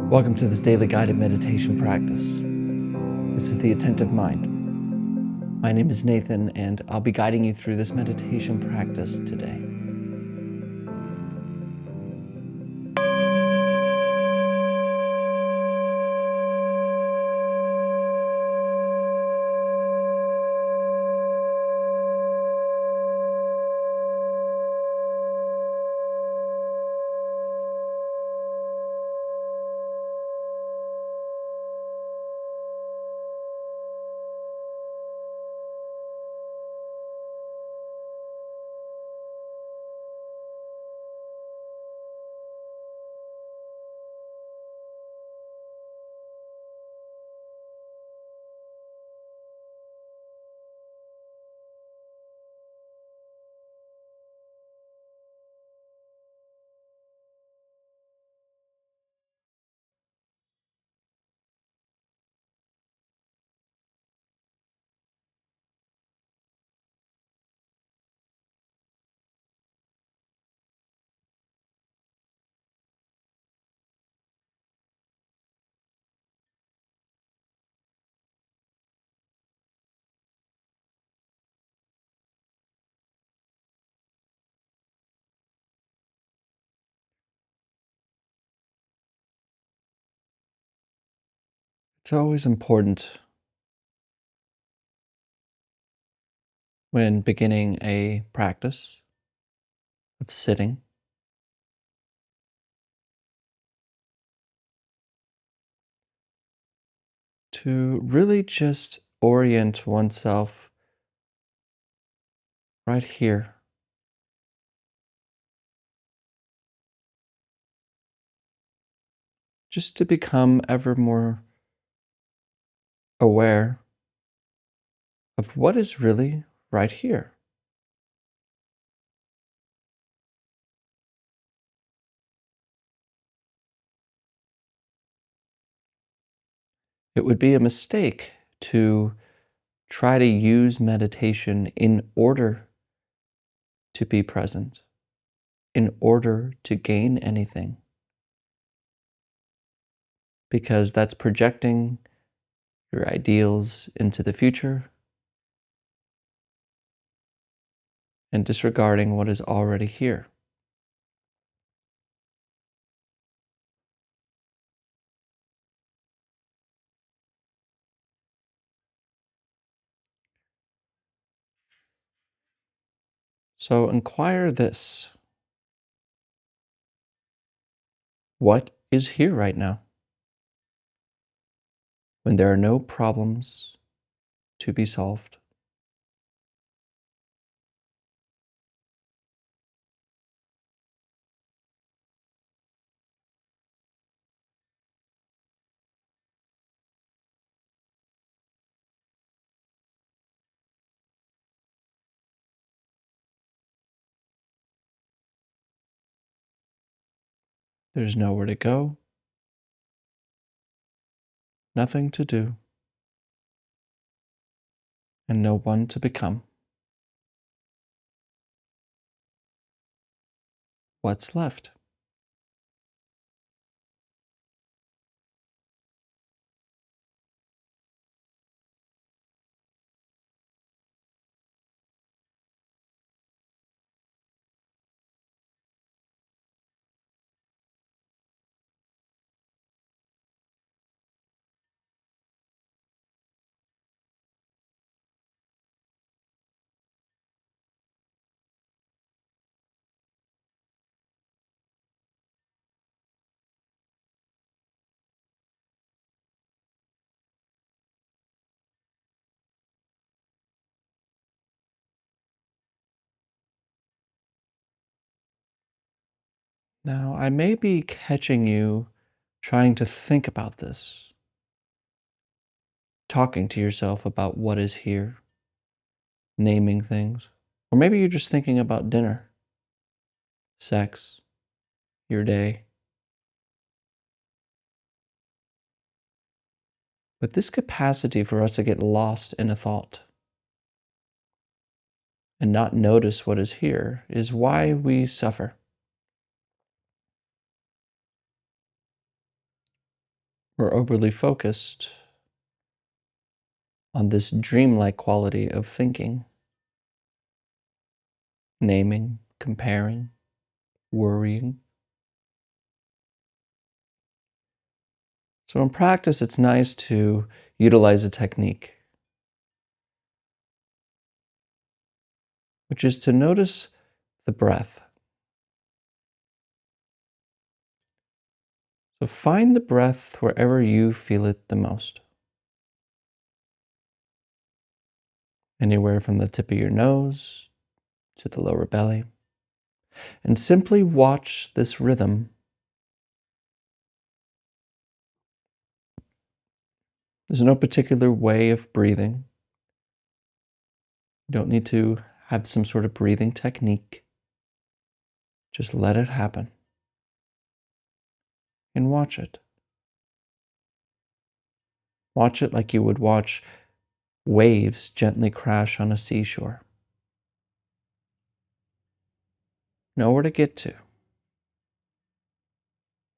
Welcome to this daily guided meditation practice. This is the Attentive Mind. My name is Nathan, and I'll be guiding you through this meditation practice today. It's always important when beginning a practice of sitting to really just orient oneself right here, just to become ever more aware of what is really right here. It would be a mistake to try to use meditation in order to be present, in order to gain anything, because that's projecting your ideals into the future and disregarding what is already here. So inquire this: what is here right now when there are no problems to be solved? There's nowhere to go, nothing to do, and no one to become. What's left? Now, I may be catching you trying to think about this, talking to yourself about what is here, naming things. Or maybe you're just thinking about dinner, sex, your day. But this capacity for us to get lost in a thought and not notice what is here is why we suffer. We're overly focused on this dreamlike quality of thinking, naming, comparing, worrying. So in practice, it's nice to utilize a technique, which is to notice the breath. So find the breath wherever you feel it the most. Anywhere from the tip of your nose to the lower belly. And simply watch this rhythm. There's no particular way of breathing. You don't need to have some sort of breathing technique. Just let it happen and watch it. Watch it like you would watch waves gently crash on a seashore. Nowhere to get to.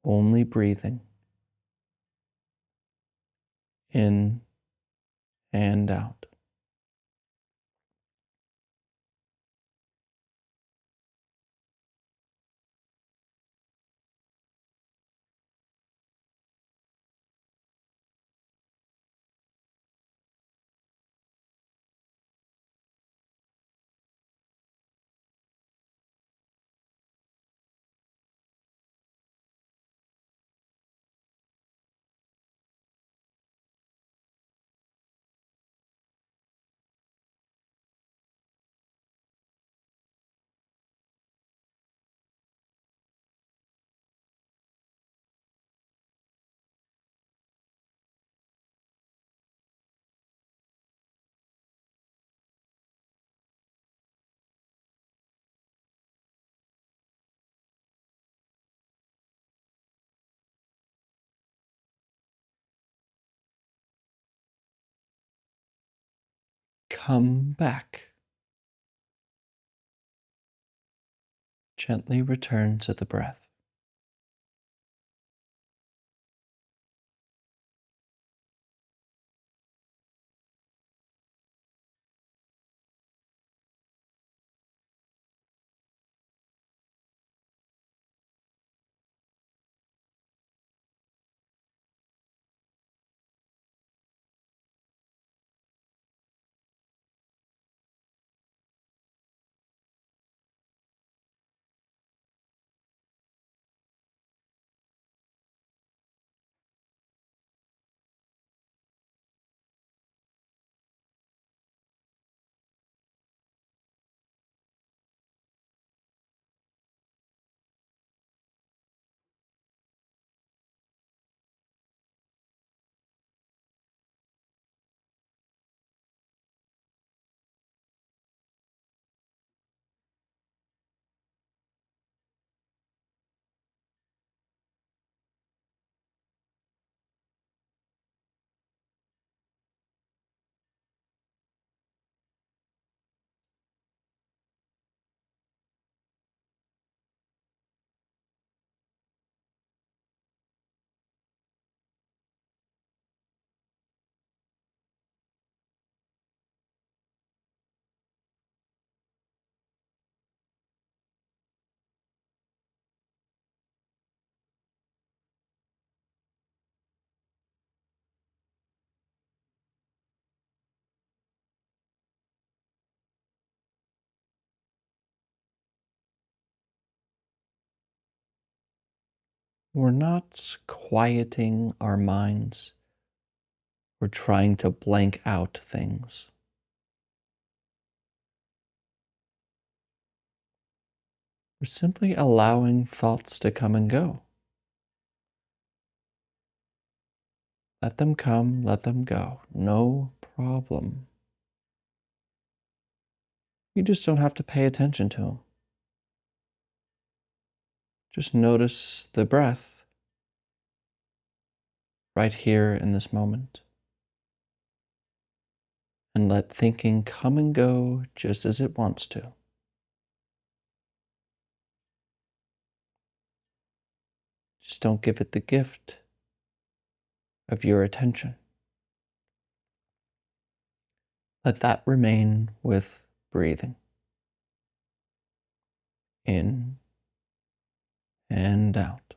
Only breathing. In and out. Come back. Gently return to the breath. We're not quieting our minds. We're trying to blank out things. We're simply allowing thoughts to come and go. Let them come, let them go. No problem. You just don't have to pay attention to them. Just notice the breath right here in this moment. And let thinking come and go just as it wants to. Just don't give it the gift of your attention. Let that remain with breathing in and out.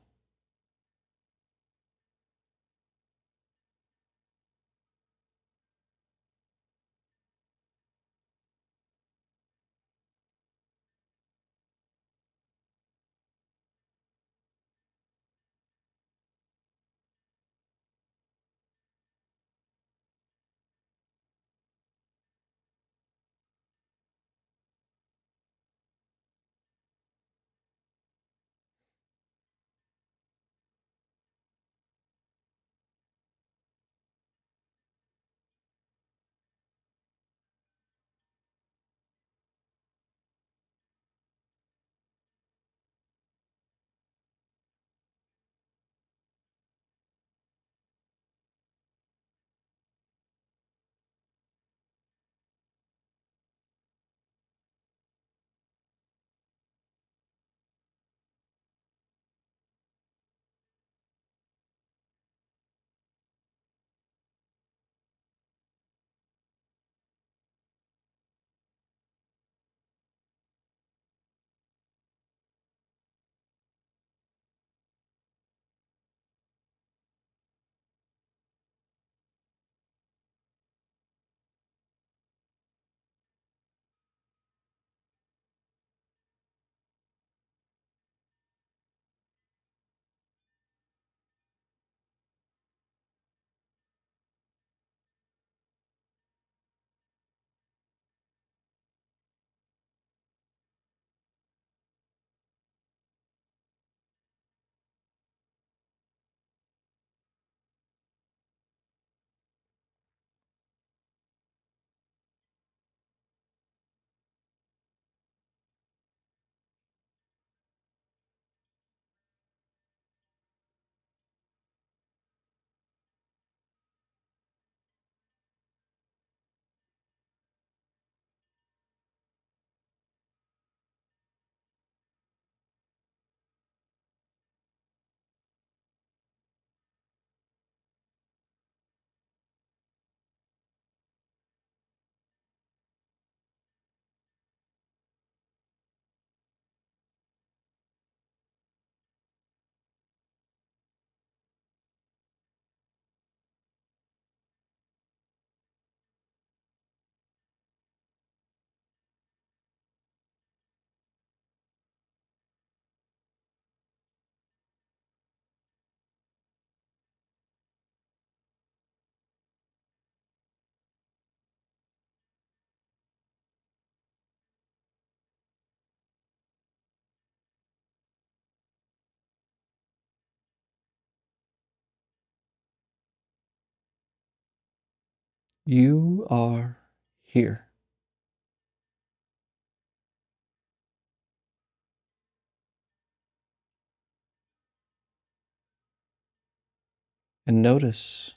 You are here. And notice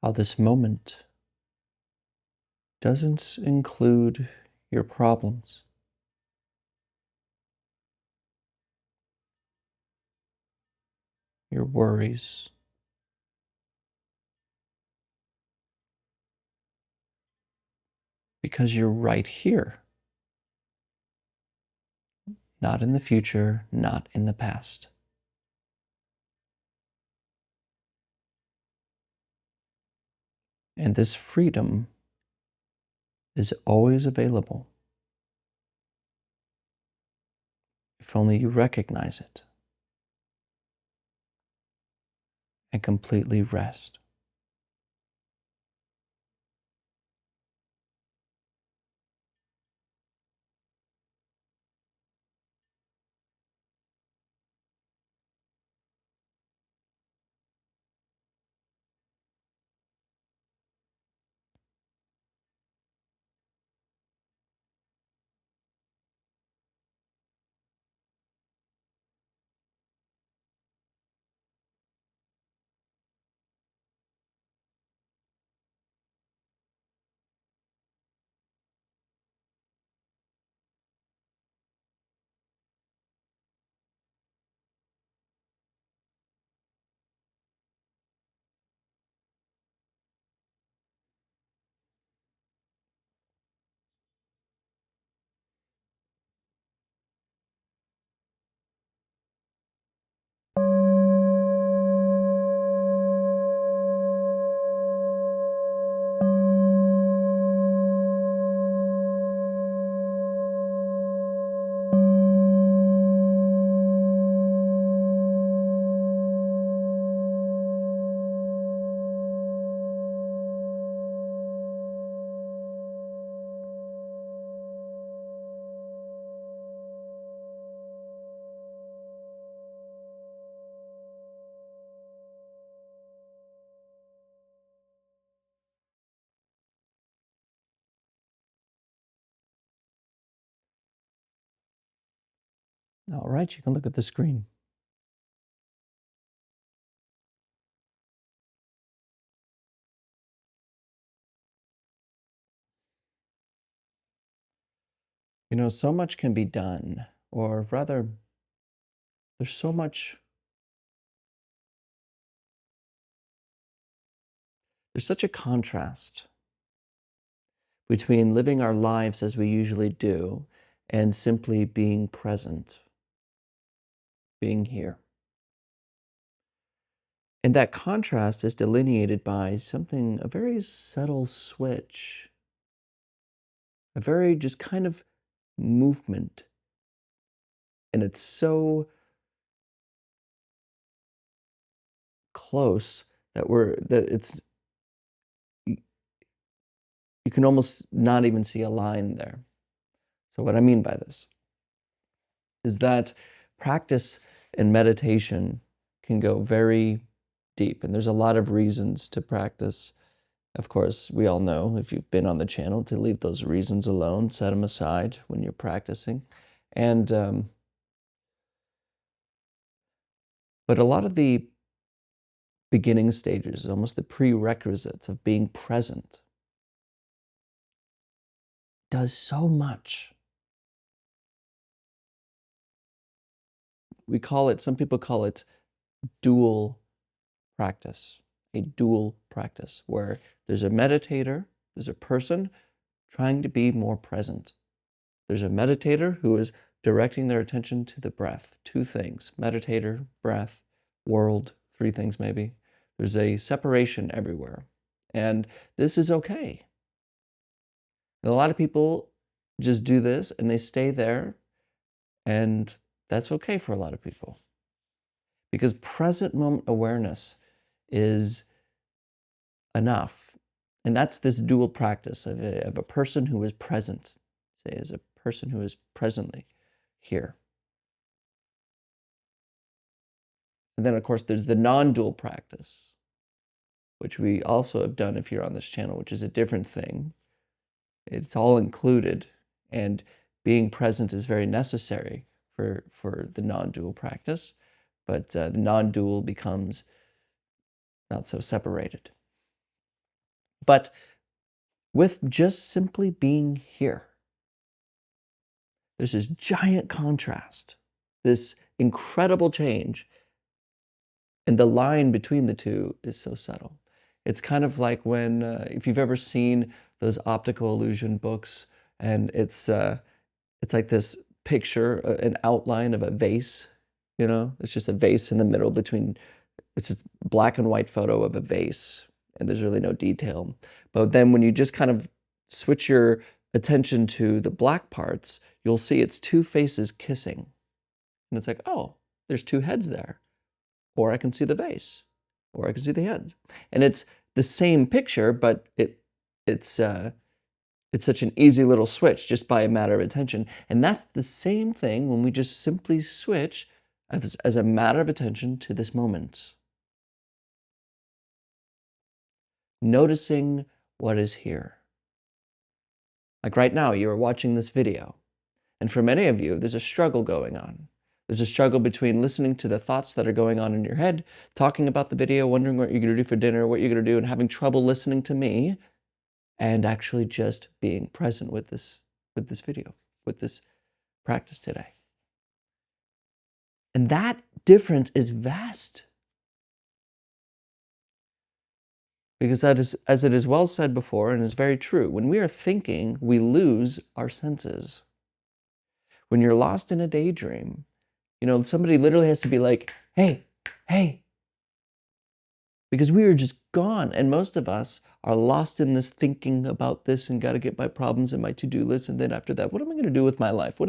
how this moment doesn't include your problems, your worries, because you're right here, not in the future, not in the past. And this freedom is always available if only you recognize it and completely rest. All right, you can look at the screen. So much can be done, or rather, there's so much, there's such a contrast between living our lives as we usually do and simply being present, being here. And that contrast is delineated by something, a very subtle switch, a very just kind of movement. And it's so close that you you can almost not even see a line there. So what I mean by this is that practice and meditation can go very deep, and there's a lot of reasons to practice. Of course, we all know, if you've been on the channel, to leave those reasons alone, set them aside when you're practicing. And but a lot of the beginning stages, almost the prerequisites of being present, does so much. Some people call it dual practice, a dual practice, where there's a meditator, there's a person trying to be more present. There's a meditator who is directing their attention to the breath. Two things: meditator, breath, world, three things maybe. There's a separation everywhere. And this is okay. And a lot of people just do this and they stay there, and that's okay for a lot of people. Because present moment awareness is enough. And that's this dual practice of a person who is present, say, as a person who is presently here. And then, of course, there's the non-dual practice, which we also have done if you're on this channel, which is a different thing. It's all included, and being present is very necessary for the non-dual practice, but the non-dual becomes not so separated. But with just simply being here, there's this giant contrast, this incredible change, and the line between the two is so subtle. It's kind of like when, if you've ever seen those optical illusion books, and it's like this picture, an outline of a vase. It's just a vase in the middle between. It's just black and white photo of a vase, and there's really no detail. But then when you just kind of switch your attention to the black parts, you'll see it's two faces kissing, and it's like, oh, there's two heads there. Or I can see the vase, or I can see the heads. And it's the same picture, but it's it's such an easy little switch just by a matter of attention. And that's the same thing when we just simply switch as a matter of attention to this moment. Noticing what is here. Like right now, you are watching this video. And for many of you, there's a struggle going on. There's a struggle between listening to the thoughts that are going on in your head, talking about the video, wondering what you're going to do for dinner, what you're going to do, and having trouble listening to me, and actually just being present with this video, with this practice today. And that difference is vast. Because that is, as it is well said before, and is very true, when we are thinking, we lose our senses. When you're lost in a daydream, somebody literally has to be like, hey, hey, because we are just gone. And most of us are lost in this thinking about this and got to get my problems and my to-do list. And then after that, what am I going to do with my life?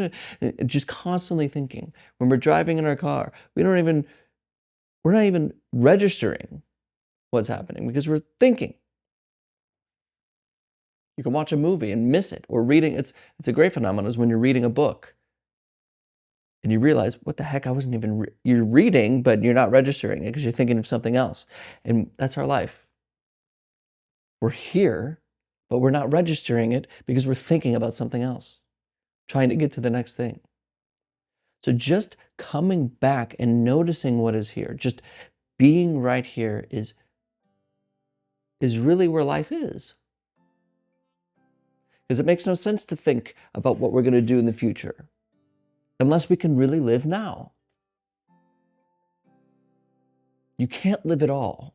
Just constantly thinking. When we're driving in our car, we're not even registering what's happening because we're thinking. You can watch a movie and miss it, or reading. It's a great phenomenon is when you're reading a book and you realize, what the heck, I wasn't even, you're reading, but you're not registering it because you're thinking of something else. And that's our life. We're here, but we're not registering it because we're thinking about something else, trying to get to the next thing. So just coming back and noticing what is here, just being right here is really where life is. Because it makes no sense to think about what we're going to do in the future unless we can really live now. You can't live at all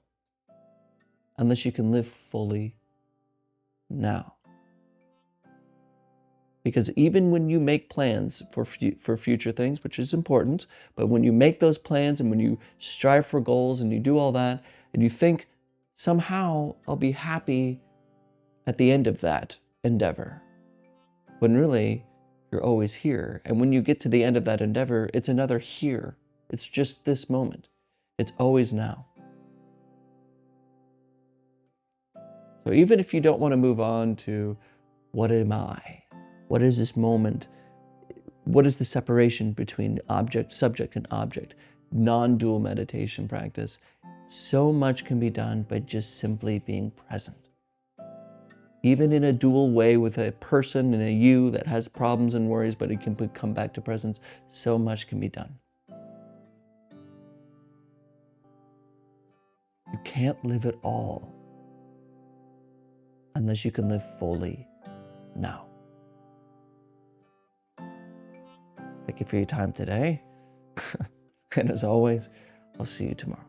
unless you can live fully now. Because even when you make plans for future things, which is important, but when you make those plans and when you strive for goals and you do all that, and you think, somehow I'll be happy at the end of that endeavor, when really you're always here. And when you get to the end of that endeavor, it's another here. It's just this moment. It's always now. So even if you don't want to move on to what am I? What is this moment? What is the separation between object, subject, and object? Non-dual meditation practice. So much can be done by just simply being present. Even in a dual way with a person and a you that has problems and worries, but it can come back to presence, so much can be done. You can't live at all unless you can live fully now. Thank you for your time today. And as always, I'll see you tomorrow.